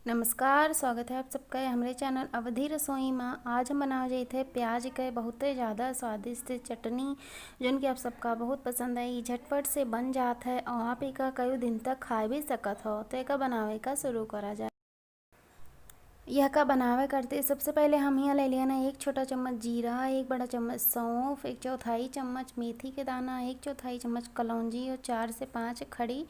नमस्कार, स्वागत है आप सबका हमारे चैनल अवधि रसोई में। आज हम बनावे जाइत है प्याज के बहुत ज़्यादा स्वादिष्ट चटनी, जोन कि आप सबका बहुत पसंद है। झटपट से बन जात है और आप एका कई दिन तक खा भी सकत हो। तो एका बनावे का शुरू करा जाए। यह का बनावे करते सबसे पहले हम यहाँ ले लिया ना 1 छोटा चम्मच जीरा, 1 बड़ा चम्मच सौंफ, 1/4 चम्मच मेथी के दाना, 1/4 चम्मच कलौंजी और 4 से 5 खड़ी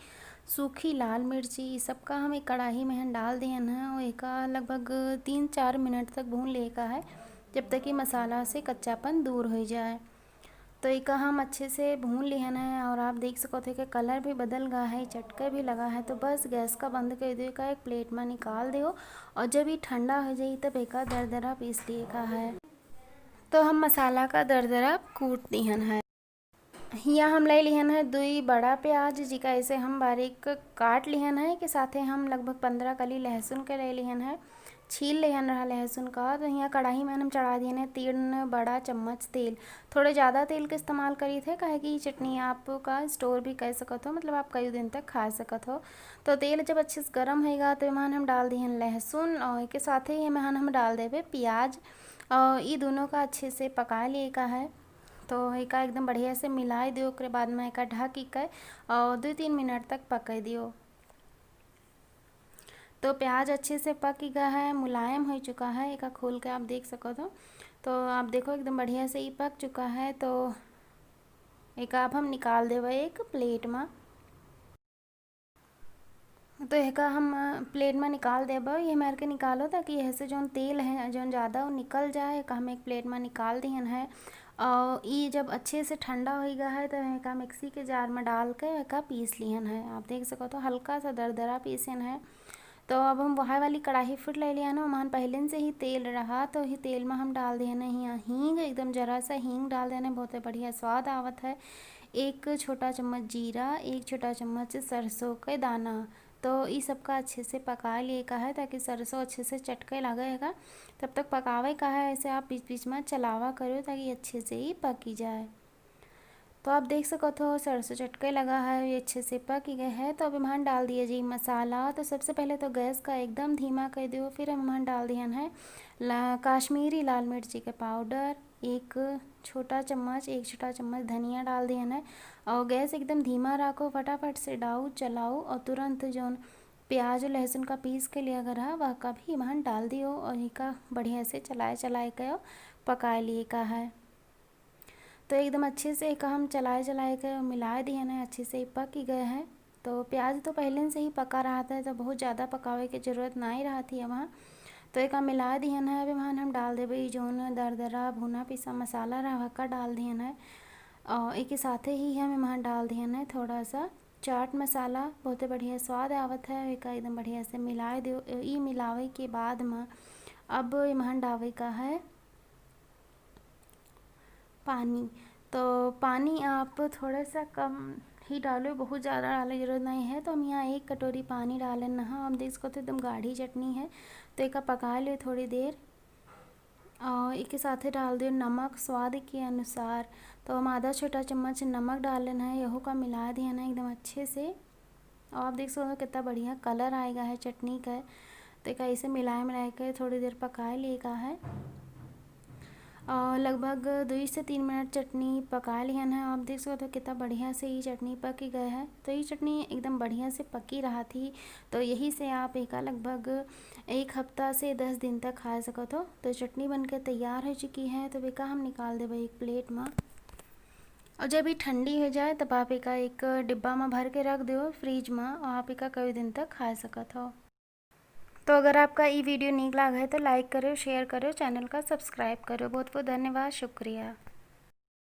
सूखी लाल मिर्ची। इस सब का हम एक कढ़ाई में हम डाल दिए हैं और एक लगभग 3-4 मिनट तक भून ले का है, जब तक कि मसाला से कच्चापन दूर हो जाए। तो एक हम अच्छे से भून लिया है और आप देख सको थे कि कलर भी बदल गया है, चटका भी लगा है। तो बस गैस का बंद कर दियो का, एक प्लेट में निकाल दियो और जब ये ठंडा हो जाए तब एक दरदरा पीस लिए का है। तो हम मसाला का दरदरा कूट दिहन है। यहाँ हम ले लिहन है 2 बड़ा प्याज, जिका ऐसे हम बारीक काट लिहन है। के साथे हम लगभग 15 कली लहसुन के ले लिहन है, छील लेहन रहा लहसुन का। तो यहाँ कढ़ाई में हम चढ़ा दिए हैं 3 बड़ा चम्मच तेल। थोड़े ज़्यादा तेल का इस्तेमाल करी थे, काहे कि चटनी आपका स्टोर भी कर सकत हो, मतलब आप कई दिन तक खा सकत हो। तो तेल जब अच्छे से गर्म होगा तो इमान हम डाल दिए लहसुन और के साथ ही इमान हम डाल देवे प्याज और ये दोनों का अच्छे से पका लिए का है। तो एका एकदम बढ़िया से मिलाए दियो। ओकरे बाद में एका ढक के और 2-3 मिनट तक पका दियो। तो प्याज अच्छे से पक गया है, मुलायम हो चुका है। एका खोल के आप देख सको तो आप देखो एकदम बढ़िया से ये पक चुका है। तो एक अब हम निकाल देवे एक प्लेट में। तो एक हम प्लेट में निकाल देवे, ये मार के निकालो ताकि यह से जो तेल है जो ज़्यादा वो निकल जाए। एक हम एक प्लेट में निकाल दिहन है और ये जब अच्छे से ठंडा हो गया है तो एक मिक्सी के जार में डाल के एक पीस लिहन है। आप देख सको तो हल्का सा दरदरा पीसन है। तो अब हम वहाँ वाली कढ़ाई फिर ले लिया ना, वहाँ पहले से ही तेल रहा। तो ही तेल में हम डाल दिया ना यहाँ हींग, एकदम जरा सा हींग डाल देना, बहुत बढ़िया स्वाद आवत है। 1 छोटा चम्मच जीरा, 1 छोटा चम्मच सरसों के दाना। तो इस सब का अच्छे से पका लिए का है ताकि सरसों अच्छे से चटके लगेगा। तब तक पकावे का है, ऐसे आप बीच बीच में चलावा करो ताकि अच्छे से ही पकी जाए। तो आप देख सको तो सरसों चटके लगा है, ये अच्छे से पक गए है। तो अब इमान डाल दिए जी मसाला। तो सबसे पहले तो गैस का एकदम धीमा कर दियो, फिर हम इमान डाल दिया है काश्मीरी लाल मिर्ची के पाउडर 1 छोटा चम्मच धनिया डाल दिया है और गैस एकदम धीमा रखो। फटाफट से डाउ चलाओ और तुरंत जो प्याज और लहसुन का पीस के लिए अगर है वह का भी इमान डाल दियो और इका बढ़िया से चलाए के पका लिए का है। तो एकदम अच्छे से एक हम चलाए के मिला दिए ना, अच्छे से पक ही गए हैं। तो प्याज तो पहले से ही पका रहा था, तो बहुत ज़्यादा पकावे की ज़रूरत नहीं रहा थी वहाँ। तो एक मिला दिए है। अभी वहाँ हम डाल देवे जोन दरदरा भुना पिसा मसाला रहा का डाल दिए है और एक ही साथ ही हम वहाँ डाल दिए है थोड़ा सा चाट मसाला, बहुत बढ़िया स्वाद आवत है। एक एकदम बढ़िया से मिलाए दो। ये मिलावे के बाद में अब वहाँ डावे का है पानी। तो पानी आप थोड़ा सा कम ही डालो, बहुत ज़्यादा डालने की जरूरत नहीं है। तो हम यहाँ 1 कटोरी पानी डालें ना। हम देख सकते तो एकदम गाढ़ी चटनी है। तो एक पका लो थोड़ी देर और एक के साथ ही डाल दो नमक स्वाद के अनुसार। तो हम आधा छोटा चम्मच नमक डालें है, यहो का मिला दिया ना एकदम अच्छे से। और आप देख सकते हो कितना बढ़िया कलर आएगा है चटनी का। तो एक ऐसे मिला के थोड़ी देर पका लिए का है और लगभग 2 से 3 मिनट चटनी पका लियन है। आप देख सकते हो कितना बढ़िया से ये चटनी पक गए है। तो ये चटनी एकदम बढ़िया से पकी रहा थी। तो यही से आप एक लगभग 1 हफ्ता से 10 दिन तक खा सकत हो। तो चटनी बनकर तैयार हो चुकी है। तो बेका हम निकाल देवे एक प्लेट में और जब ये ठंडी हो जाए तब आप एक डिब्बा में भर के रख दो फ्रिज में और आप कई दिन तक खा सकत हो। तो अगर आपका ये वीडियो ठीक लगा है तो लाइक करो, शेयर करो, चैनल का सब्सक्राइब करो। बहुत बहुत धन्यवाद, शुक्रिया।